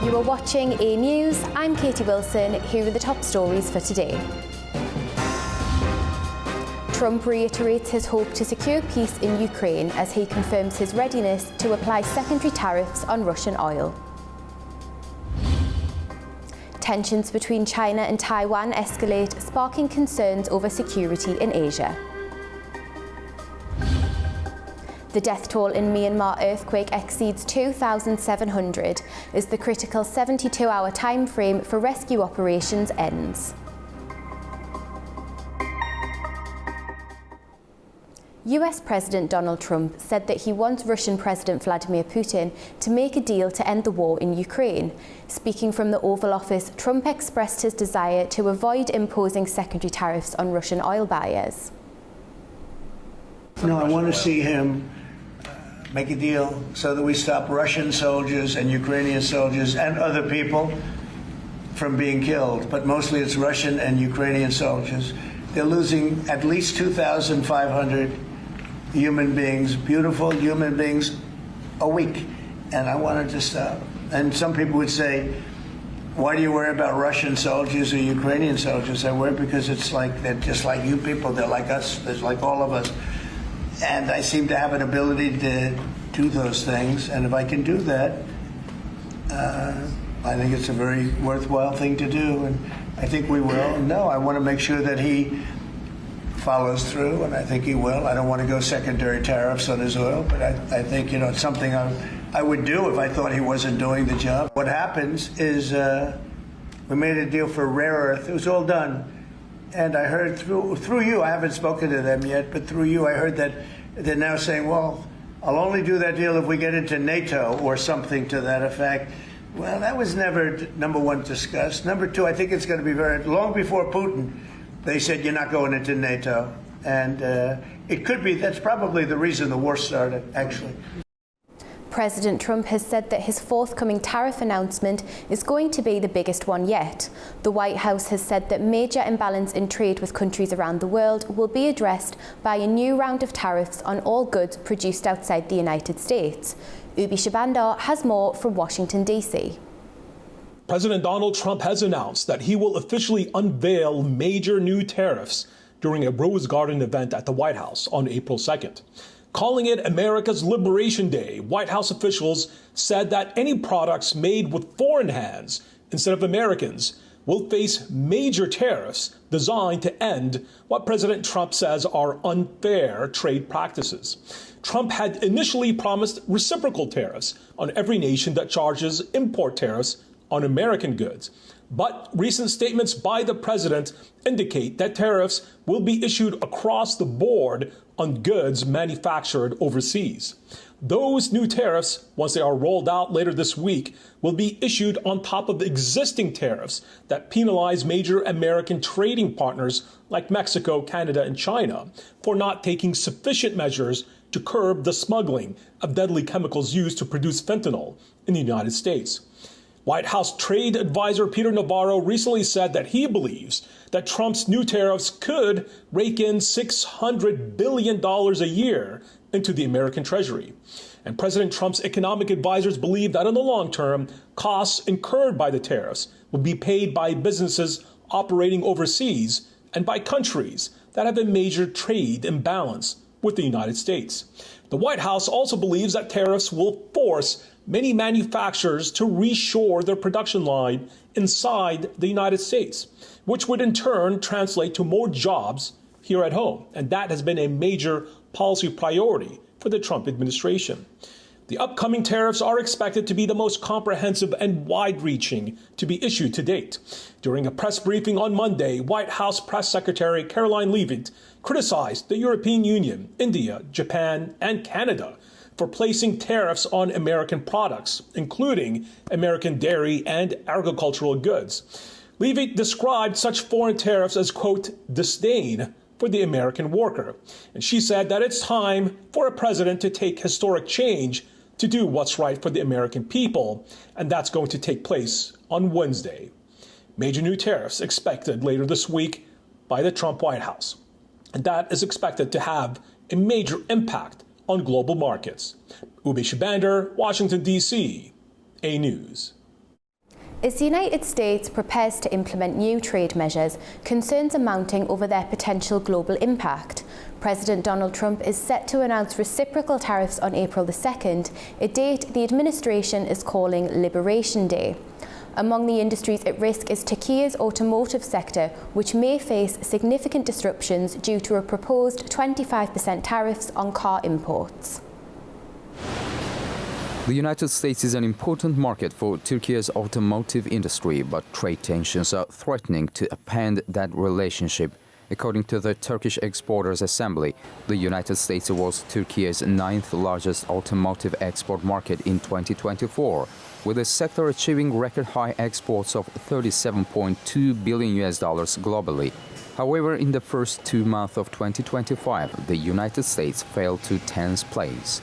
You are watching A News. I'm Katie Wilson. Here are the top stories for today. Trump reiterates his hope to secure peace in Ukraine as he confirms his readiness to apply secondary tariffs on Russian oil. Tensions between China and Taiwan escalate, sparking concerns over security in Asia. The death toll in Myanmar earthquake exceeds 2,700 as the critical 72-hour time frame for rescue operations ends. US President Donald Trump said that he wants Russian President Vladimir Putin to make a deal to end the war in Ukraine. Speaking from the Oval Office, Trump expressed his desire to avoid imposing secondary tariffs on Russian oil buyers. No, I want to see him make a deal so that we stop Russian soldiers and Ukrainian soldiers and other people from being killed. But mostly it's Russian and Ukrainian soldiers. They're losing at least 2,500 human beings, beautiful human beings, a week. And I wanted to stop. And some people would say, why do you worry about Russian soldiers or Ukrainian soldiers? I worry because it's like they're just like you people. They're like us. They're like all of us. And I seem to have an ability to do those things. And if I can do that, I think it's a very worthwhile thing to do. And I think we will. No, I want to make sure that he follows through, and I think he will. I don't want to go secondary tariffs on his oil, but I think, it's something I would do if I thought he wasn't doing the job. What happens is we made a deal for rare earth. It was all done. And I heard through you, I haven't spoken to them yet, but through you I heard that they're now saying, well, I'll only do that deal if we get into NATO or something to that effect. Well, that was never, number one, discussed. Number two, I think it's going to be very long before Putin. They said, you're not going into NATO. And it could be, that's probably the reason the war started, actually. President Trump has said that his forthcoming tariff announcement is going to be the biggest one yet. The White House has said that major imbalance in trade with countries around the world will be addressed by a new round of tariffs on all goods produced outside the United States. Ubi Shabandar has more from Washington, D.C. President Donald Trump has announced that he will officially unveil major new tariffs during a Rose Garden event at the White House on April 2nd. Calling it America's Liberation Day, White House officials said that any products made with foreign hands instead of Americans will face major tariffs designed to end what President Trump says are unfair trade practices. Trump had initially promised reciprocal tariffs on every nation that charges import tariffs on American goods. But recent statements by the president indicate that tariffs will be issued across the board on goods manufactured overseas. Those new tariffs, once they are rolled out later this week, will be issued on top of existing tariffs that penalize major American trading partners like Mexico, Canada, and China for not taking sufficient measures to curb the smuggling of deadly chemicals used to produce fentanyl in the United States. White House trade advisor Peter Navarro recently said that he believes that Trump's new tariffs could rake in $600 billion a year into the American Treasury. And President Trump's economic advisors believe that in the long term, costs incurred by the tariffs will be paid by businesses operating overseas and by countries that have a major trade imbalance with the United States. The White House also believes that tariffs will force many manufacturers to reshore their production line inside the United States, which would in turn translate to more jobs here at home. And that has been a major policy priority for the Trump administration. The upcoming tariffs are expected to be the most comprehensive and wide-reaching to be issued to date. During a press briefing on Monday, White House Press Secretary Caroline Leavitt criticized the European Union, India, Japan, and Canada for placing tariffs on American products, including American dairy and agricultural goods. Leavitt described such foreign tariffs as, quote, disdain for the American worker. And she said that it's time for a president to take historic change to do what's right for the American people, and that's going to take place on Wednesday. Major new tariffs expected later this week by the Trump White House. And that is expected to have a major impact on global markets. Ubi Shabandar, Washington, D.C., A News. As the United States prepares to implement new trade measures, concerns are mounting over their potential global impact. President Donald Trump is set to announce reciprocal tariffs on April the 2nd, a date the administration is calling Liberation Day. Among the industries at risk is Turkey's automotive sector, which may face significant disruptions due to a proposed 25% tariffs on car imports. The United States is an important market for Turkey's automotive industry, but trade tensions are threatening to upend that relationship. According to the Turkish Exporters Assembly, the United States was Turkey's 9th largest automotive export market in 2024, with the sector achieving record-high exports of $37.2 billion globally. However, in the first 2 months of 2025, the United States fell to 10th place.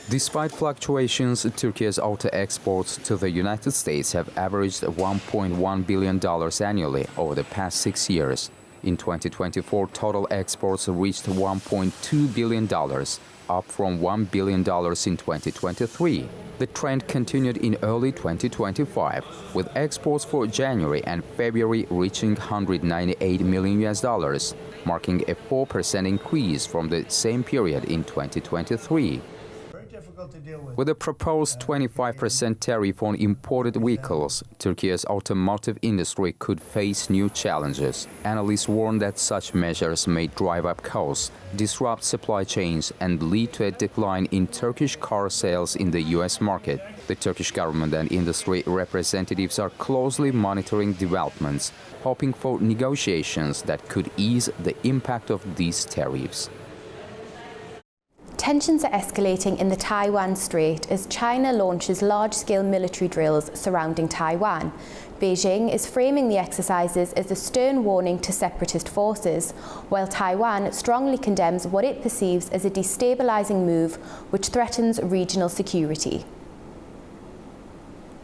Despite fluctuations, Turkey's auto exports to the United States have averaged $1.1 billion annually over the past 6 years. In 2024, total exports reached $1.2 billion, up from $1 billion in 2023. The trend continued in early 2025, with exports for January and February reaching $198 million, marking a 4% increase from the same period in 2023. With a proposed 25% tariff on imported vehicles, Turkey's automotive industry could face new challenges. Analysts warn that such measures may drive up costs, disrupt supply chains, and lead to a decline in Turkish car sales in the U.S. market. The Turkish government and industry representatives are closely monitoring developments, hoping for negotiations that could ease the impact of these tariffs. Tensions are escalating in the Taiwan Strait as China launches large-scale military drills surrounding Taiwan. Beijing is framing the exercises as a stern warning to separatist forces, while Taiwan strongly condemns what it perceives as a destabilizing move which threatens regional security.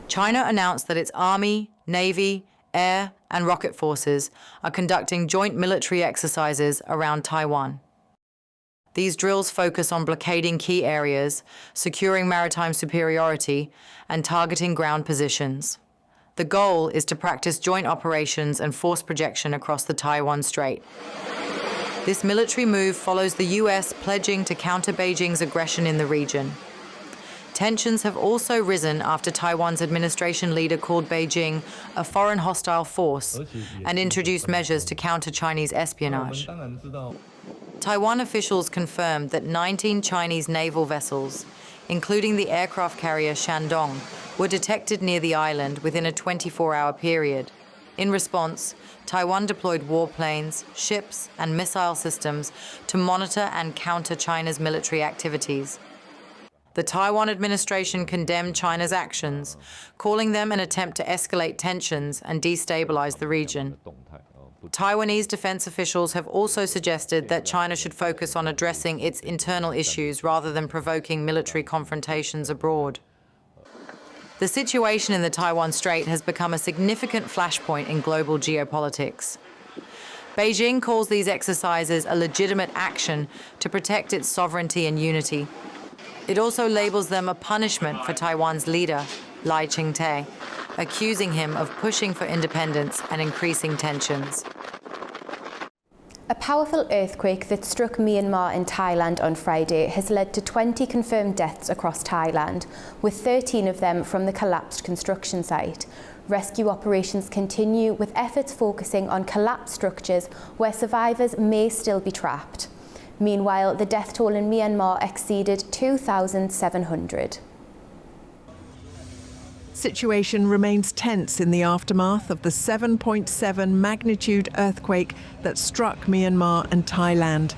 China announced that its army, navy, air, and rocket forces are conducting joint military exercises around Taiwan. These drills focus on blockading key areas, securing maritime superiority, and targeting ground positions. The goal is to practice joint operations and force projection across the Taiwan Strait. This military move follows the US pledging to counter Beijing's aggression in the region. Tensions have also risen after Taiwan's administration leader called Beijing a foreign hostile force and introduced measures to counter Chinese espionage. Taiwan officials confirmed that 19 Chinese naval vessels, including the aircraft carrier Shandong, were detected near the island within a 24-hour period. In response, Taiwan deployed warplanes, ships, and missile systems to monitor and counter China's military activities. The Taiwan administration condemned China's actions, calling them an attempt to escalate tensions and destabilize the region. Taiwanese defense officials have also suggested that China should focus on addressing its internal issues rather than provoking military confrontations abroad. The situation in the Taiwan Strait has become a significant flashpoint in global geopolitics. Beijing calls these exercises a legitimate action to protect its sovereignty and unity. It also labels them a punishment for Taiwan's leader, Lai Ching-te, accusing him of pushing for independence and increasing tensions. A powerful earthquake that struck Myanmar and Thailand on Friday has led to 20 confirmed deaths across Thailand, with 13 of them from the collapsed construction site. Rescue operations continue, with efforts focusing on collapsed structures where survivors may still be trapped. Meanwhile, the death toll in Myanmar exceeded 2,700. Situation remains tense in the aftermath of the 7.7 magnitude earthquake that struck Myanmar and Thailand.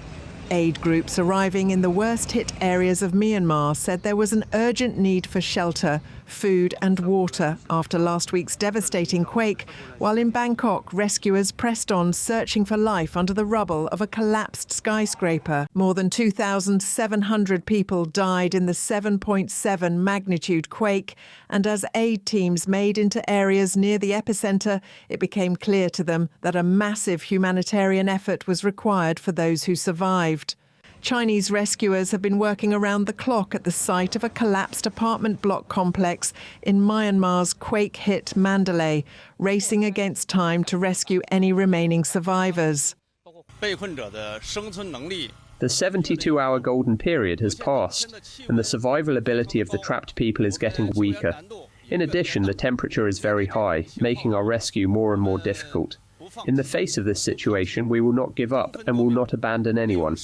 Aid groups arriving in the worst-hit areas of Myanmar said there was an urgent need for shelter, food and water after last week's devastating quake, while in Bangkok, rescuers pressed on searching for life under the rubble of a collapsed skyscraper. More than 2,700 people died in the 7.7 magnitude quake, and as aid teams made into areas near the epicenter, it became clear to them that a massive humanitarian effort was required for those who survived. Chinese rescuers have been working around the clock at the site of a collapsed apartment block complex in Myanmar's quake-hit Mandalay, racing against time to rescue any remaining survivors. The 72-hour golden period has passed, and the survival ability of the trapped people is getting weaker. In addition, the temperature is very high, making our rescue more and more difficult. In the face of this situation, we will not give up and will not abandon anyone.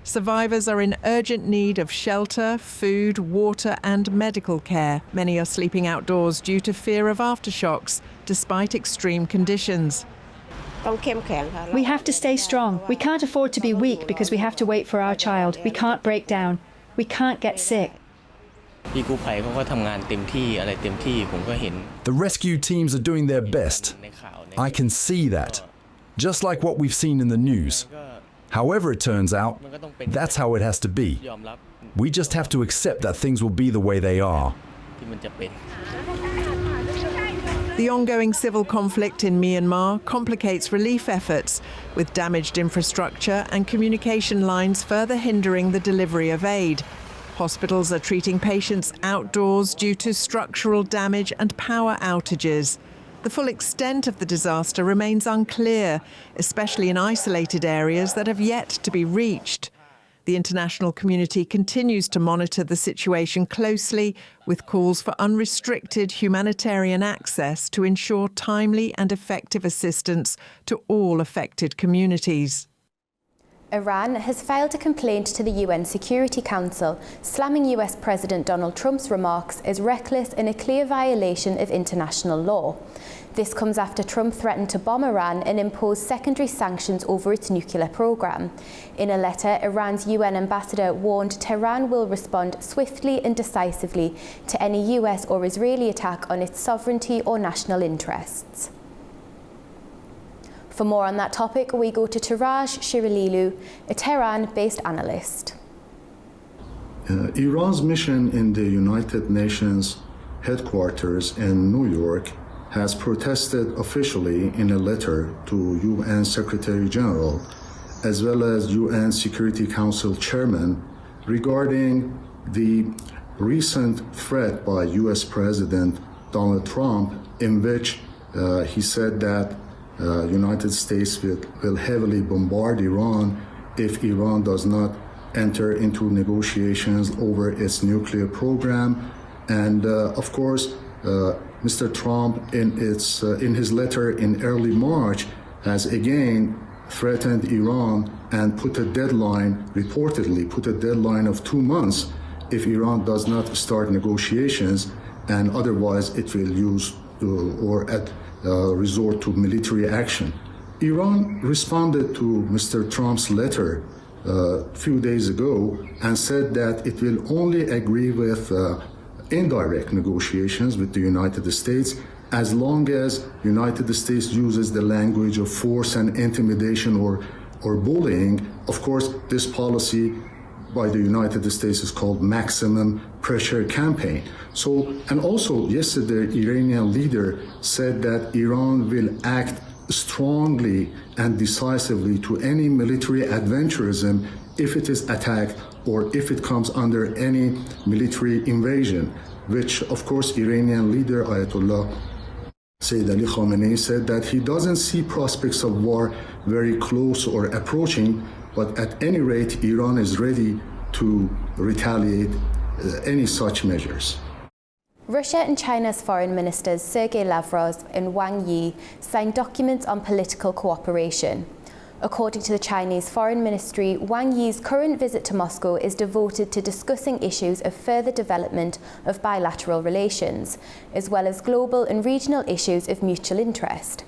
Survivors are in urgent need of shelter, food, water and medical care. Many are sleeping outdoors due to fear of aftershocks, despite extreme conditions. We have to stay strong. We can't afford to be weak because we have to wait for our child. We can't break down. We can't get sick. The rescue teams are doing their best. I can see that, just like what we've seen in the news. However it turns out, that's how it has to be. We just have to accept that things will be the way they are. The ongoing civil conflict in Myanmar complicates relief efforts, with damaged infrastructure and communication lines further hindering the delivery of aid. Hospitals are treating patients outdoors due to structural damage and power outages. The full extent of the disaster remains unclear, especially in isolated areas that have yet to be reached. The international community continues to monitor the situation closely, with calls for unrestricted humanitarian access to ensure timely and effective assistance to all affected communities. Iran has filed a complaint to the UN Security Council, slamming US President Donald Trump's remarks as reckless and a clear violation of international law. This comes after Trump threatened to bomb Iran and impose secondary sanctions over its nuclear program. In a letter, Iran's UN ambassador warned Tehran will respond swiftly and decisively to any US or Israeli attack on its sovereignty or national interests. For more on that topic, we go to Taraj Shiralilu, a Tehran-based analyst. Iran's mission in the United Nations headquarters in New York has protested officially in a letter to UN Secretary General, as well as UN Security Council Chairman, regarding the recent threat by US President Donald Trump, in which he said that United States will heavily bombard Iran if Iran does not enter into negotiations over its nuclear program. And of course, Mr. Trump, in his letter in early March, has again threatened Iran and reportedly put a deadline of 2 months if Iran does not start negotiations, and otherwise it will resort to military action. Iran responded to Mr. Trump's letter a few days ago and said that it will only agree with indirect negotiations with the United States as long as United States uses the language of force and intimidation or bullying. Of course, this policy by the United States is called maximum pressure campaign. So, and also yesterday, Iranian leader said that Iran will act strongly and decisively to any military adventurism if it is attacked or if it comes under any military invasion, which of course Iranian leader Ayatollah Sayyid Ali Khamenei said that he doesn't see prospects of war very close or approaching, but at any rate Iran is ready to retaliate any such measures. Russia and China's foreign ministers Sergei Lavrov and Wang Yi signed documents on political cooperation. According to the Chinese Foreign Ministry, Wang Yi's current visit to Moscow is devoted to discussing issues of further development of bilateral relations, as well as global and regional issues of mutual interest.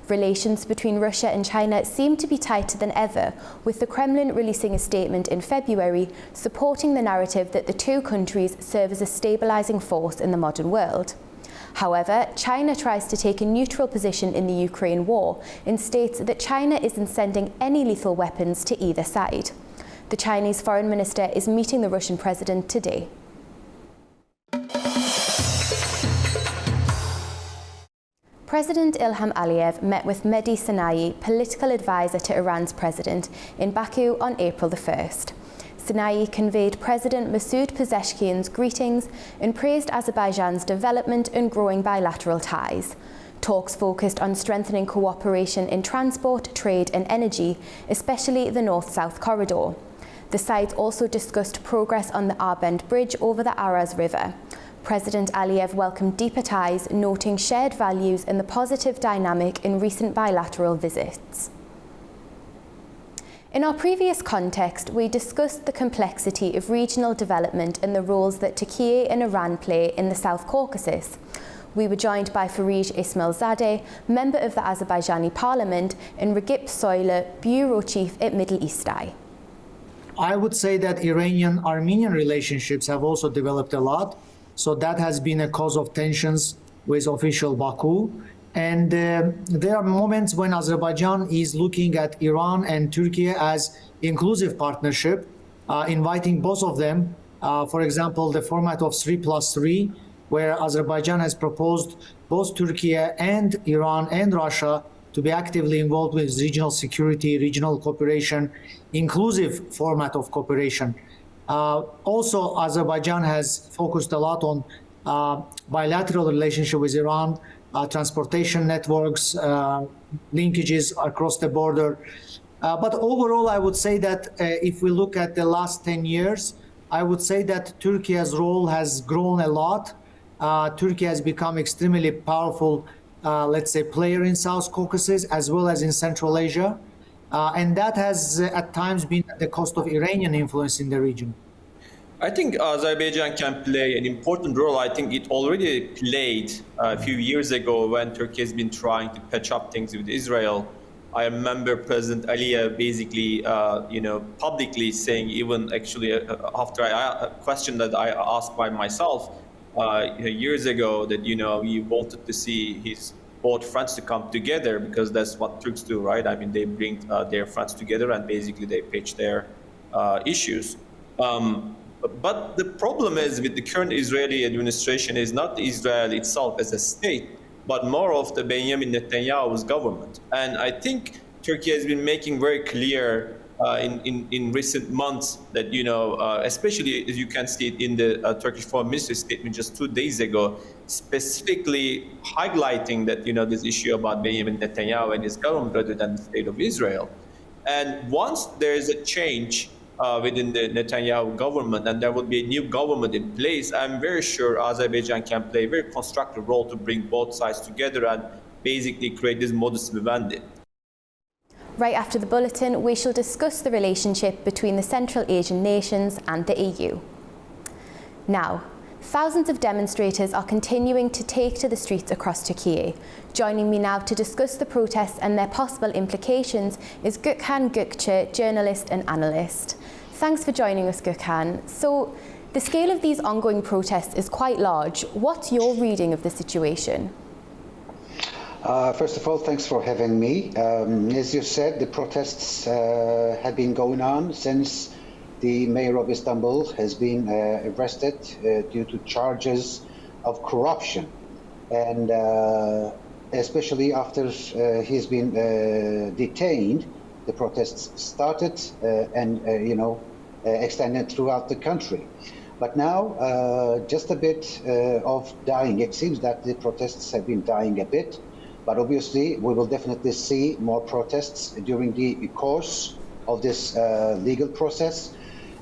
Relations between Russia and China seem to be tighter than ever, with the Kremlin releasing a statement in February supporting the narrative that the two countries serve as a stabilizing force in the modern world. However, China tries to take a neutral position in the Ukraine war and states that China isn't sending any lethal weapons to either side. The Chinese foreign minister is meeting the Russian president today. President Ilham Aliyev met with Mehdi Sinai, political advisor to Iran's president, in Baku on April the 1st. Sinai conveyed President Masoud Pezeshkian's greetings and praised Azerbaijan's development and growing bilateral ties. Talks focused on strengthening cooperation in transport, trade and energy, especially the North-South corridor. The sides also discussed progress on the Arbend Bridge over the Araz River. President Aliyev welcomed deeper ties, noting shared values and the positive dynamic in recent bilateral visits. In our previous context, we discussed the complexity of regional development and the roles that Turkey and Iran play in the South Caucasus. We were joined by Farij Ismailzadeh, member of the Azerbaijani parliament, and Regip Soyle, bureau chief at Middle East Eye. I would say that Iranian-Armenian relationships have also developed a lot. So that has been a cause of tensions with official Baku. And there are moments when Azerbaijan is looking at Iran and Turkey as inclusive partnership, inviting both of them. For example, the format of 3+3, where Azerbaijan has proposed both Turkey and Iran and Russia to be actively involved with regional security, regional cooperation, inclusive format of cooperation. Also, Azerbaijan has focused a lot on bilateral relationship with Iran, transportation networks, linkages across the border. But overall, I would say that if we look at the last 10 years, I would say that Turkey's role has grown a lot. Turkey has become extremely powerful, let's say, player in South Caucasus as well as in Central Asia. And that has at times been at the cost of Iranian influence in the region. I think Azerbaijan can play an important role. I think it already played a few years ago when Turkey has been trying to patch up things with Israel. I remember President Aliyev basically, publicly saying, even actually after a question that I asked by myself years ago, that, he wanted to see his both friends to come together, because that's what Turks do, right? I mean, they bring their friends together and basically they pitch their issues. But the problem is with the current Israeli administration is not Israel itself as a state, but more of the Benjamin Netanyahu's government. And I think Turkey has been making very clear in recent months that, especially as you can see it in the Turkish Foreign Minister's statement just 2 days ago, specifically highlighting that, this issue about Benjamin Netanyahu and his government rather than the state of Israel. And once there is a change within the Netanyahu government and there will be a new government in place, I'm very sure Azerbaijan can play a very constructive role to bring both sides together and basically create this modus vivendi. Right after the bulletin, we shall discuss the relationship between the Central Asian nations and the EU. Now, thousands of demonstrators are continuing to take to the streets across Turkey. Joining me now to discuss the protests and their possible implications is Gökhan Gökçe, journalist and analyst. Thanks for joining us, Gökhan. So, the scale of these ongoing protests is quite large. What's your reading of the situation? First of all, thanks for having me. As you said, the protests have been going on since the mayor of Istanbul has been arrested due to charges of corruption. And especially after he's been detained, the protests started and, extended throughout the country. But now, just a bit of dying. It seems that the protests have been dying a bit. But obviously, we will definitely see more protests during the course of this legal process.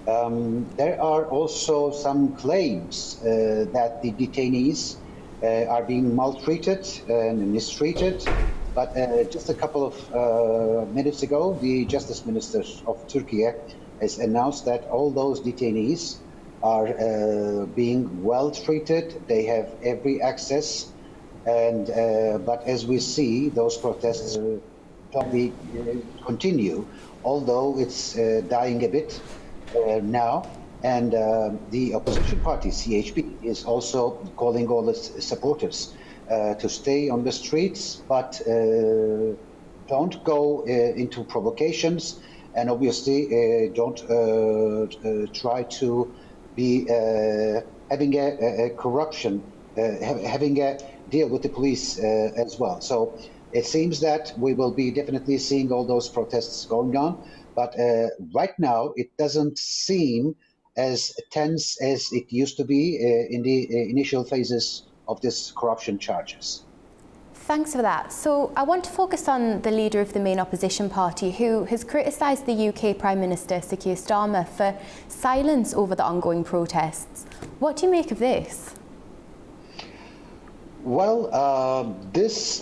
There are also some claims that the detainees are being maltreated and mistreated. But just a couple of minutes ago, the Justice Minister of Turkey has announced that all those detainees are being well treated. They have every access. And but as we see, those protests probably continue, although it's dying a bit now. And the opposition party, CHP, is also calling all its supporters to stay on the streets, but don't go into provocations, and obviously don't try to be having a corruption, having a deal with the police as well. So it seems that we will be definitely seeing all those protests going on. But right now, it doesn't seem as tense as it used to be in the initial phases of this corruption charges. Thanks for that. So I want to focus on the leader of the main opposition party, who has criticised the UK Prime Minister, Sir Keir Starmer, for silence over the ongoing protests. What do you make of this? Well, this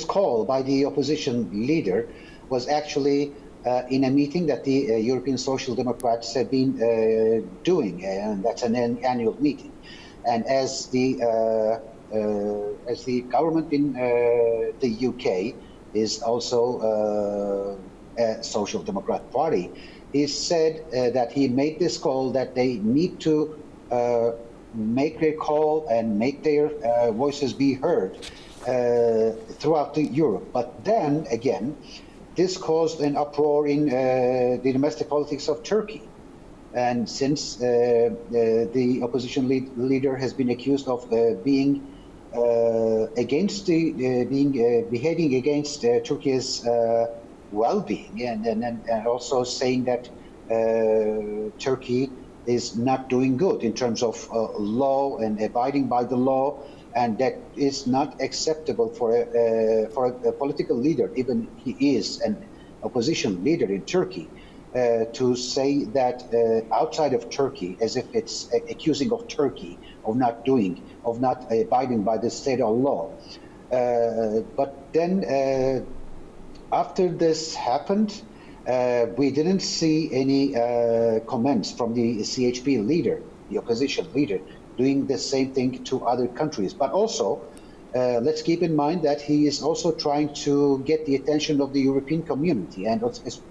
call by the opposition leader was actually in a meeting that the European Social Democrats have been doing, and that's an annual meeting. And as the government in the UK is also a Social Democrat party, he said that he made this call that they need to make their call and make their voices be heard throughout Europe. But then again, this caused an uproar in the domestic politics of Turkey. And since the opposition leader has been accused of being against behaving against Turkey's well-being, and also saying that Turkey is not doing good in terms of law and abiding by the law, and that is not acceptable for a political leader, even he is an opposition leader in Turkey, to say that outside of Turkey, as if it's accusing of Turkey of not abiding by the state of law. But then after this happened, we didn't see any comments from the CHP leader, the opposition leader, doing the same thing to other countries. But also, let's keep in mind that he is also trying to get the attention of the European community and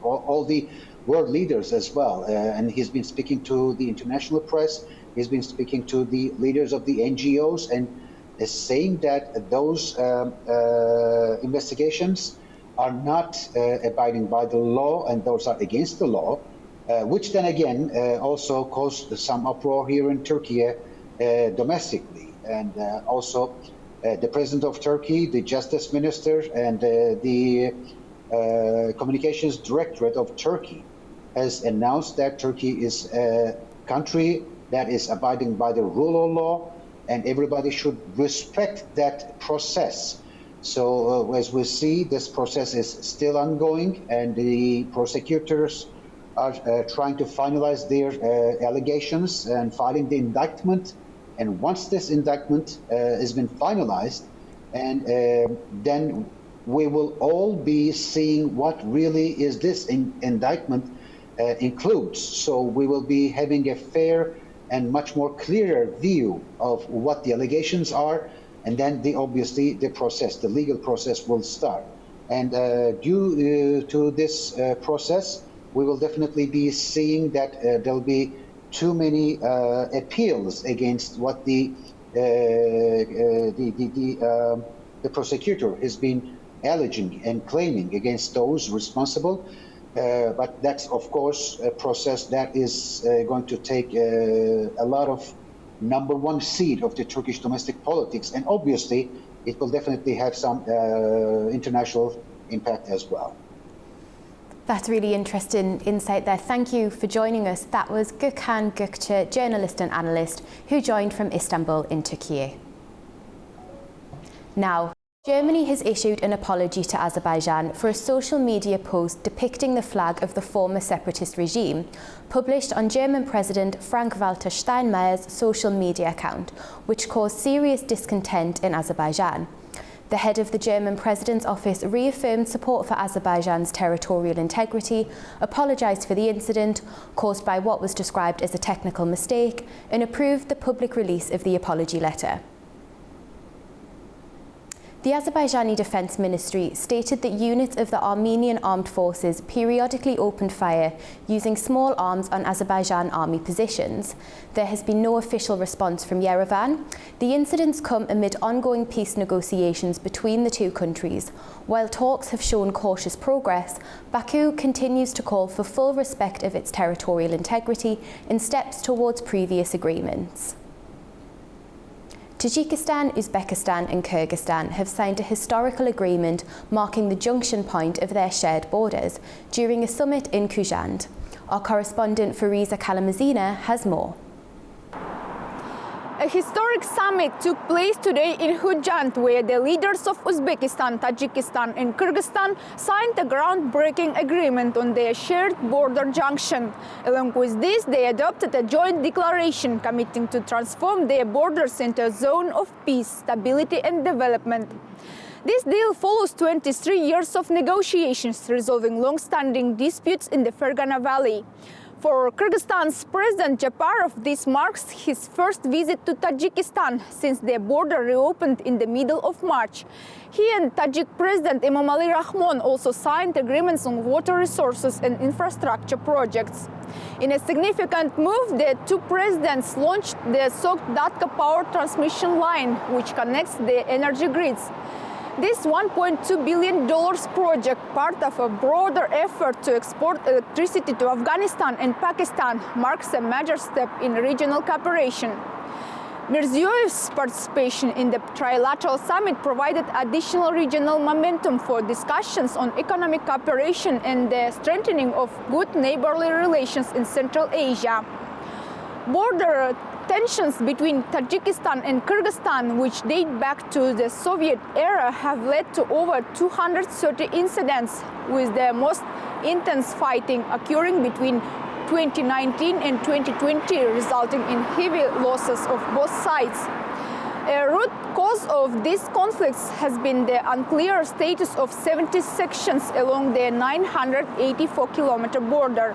all the world leaders as well. And he's been speaking to the international press, he's been speaking to the leaders of the NGOs, and is saying that those investigations are not abiding by the law, and those are against the law, which then again also caused some uproar here in Turkey domestically. And also the president of Turkey, the justice minister, and the communications directorate of Turkey has announced that Turkey is a country that is abiding by the rule of law, and everybody should respect that process. So as we see, this process is still ongoing, and the prosecutors are trying to finalize their allegations and filing the indictment. And once this indictment has been finalized, and then we will all be seeing what really is this indictment includes. So we will be having a fair and much more clearer view of what the allegations are, and then obviously the process, the legal process, will start. And due to this process, we will definitely be seeing that there'll be too many appeals against what the prosecutor has been alleging and claiming against those responsible. But that's, of course, a process that is going to take a lot of #1 seat of the Turkish domestic politics. And obviously, it will definitely have some international impact as well. That's really interesting insight there. Thank you for joining us. That was Gökhan Gökçe, journalist and analyst, who joined from Istanbul in Turkey. Now, Germany has issued an apology to Azerbaijan for a social media post depicting the flag of the former separatist regime, published on German President Frank-Walter Steinmeier's social media account, which caused serious discontent in Azerbaijan. The head of the German President's office reaffirmed support for Azerbaijan's territorial integrity, apologised for the incident caused by what was described as a technical mistake, and approved the public release of the apology letter. The Azerbaijani Defence Ministry stated that units of the Armenian armed forces periodically opened fire using small arms on Azerbaijan army positions. There has been no official response from Yerevan. The incidents come amid ongoing peace negotiations between the two countries. While talks have shown cautious progress, Baku continues to call for full respect of its territorial integrity and steps towards previous agreements. Tajikistan, Uzbekistan and Kyrgyzstan have signed a historical agreement marking the junction point of their shared borders during a summit in Khujand. Our correspondent Fariza Kalamazina has more. A historic summit took place today in Khujand, where the leaders of Uzbekistan, Tajikistan and Kyrgyzstan signed a groundbreaking agreement on their shared border junction. Along with this, they adopted a joint declaration committing to transform their borders into a zone of peace, stability and development. This deal follows 23 years of negotiations resolving long-standing disputes in the Fergana Valley. For Kyrgyzstan's President Japarov, this marks his first visit to Tajikistan since their border reopened in the middle of March. He and Tajik President Emomali Rahmon also signed agreements on water resources and infrastructure projects. In a significant move, the two presidents launched the Sogdatka power transmission line, which connects the energy grids. This $1.2 billion project, part of a broader effort to export electricity to Afghanistan and Pakistan, marks a major step in regional cooperation. Mirziyoyev's participation in the trilateral summit provided additional regional momentum for discussions on economic cooperation and the strengthening of good neighborly relations in Central Asia. Border tensions between Tajikistan and Kyrgyzstan, which date back to the Soviet era, have led to over 230 incidents, with the most intense fighting occurring between 2019 and 2020, resulting in heavy losses of both sides. A root cause of these conflicts has been the unclear status of 70 sections along the 984-kilometer border.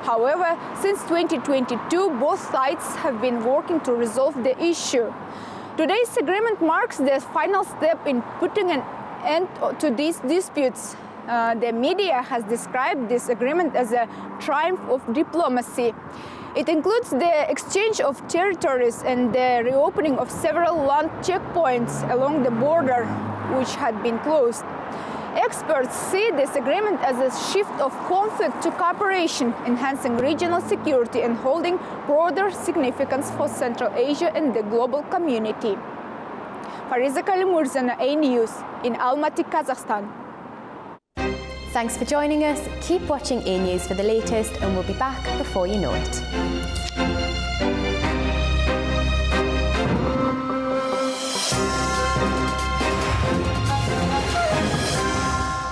However, since 2022, both sides have been working to resolve the issue. Today's agreement marks the final step in putting an end to these disputes. The media has described this agreement as a triumph of diplomacy. It includes the exchange of territories and the reopening of several land checkpoints along the border, which had been closed. Experts see this agreement as a shift of conflict to cooperation, enhancing regional security and holding broader significance for Central Asia and the global community. Fariza Kalamazina, A News, in Almaty, Kazakhstan. Thanks for joining us. Keep watching A News for the latest, and we'll be back before you know it.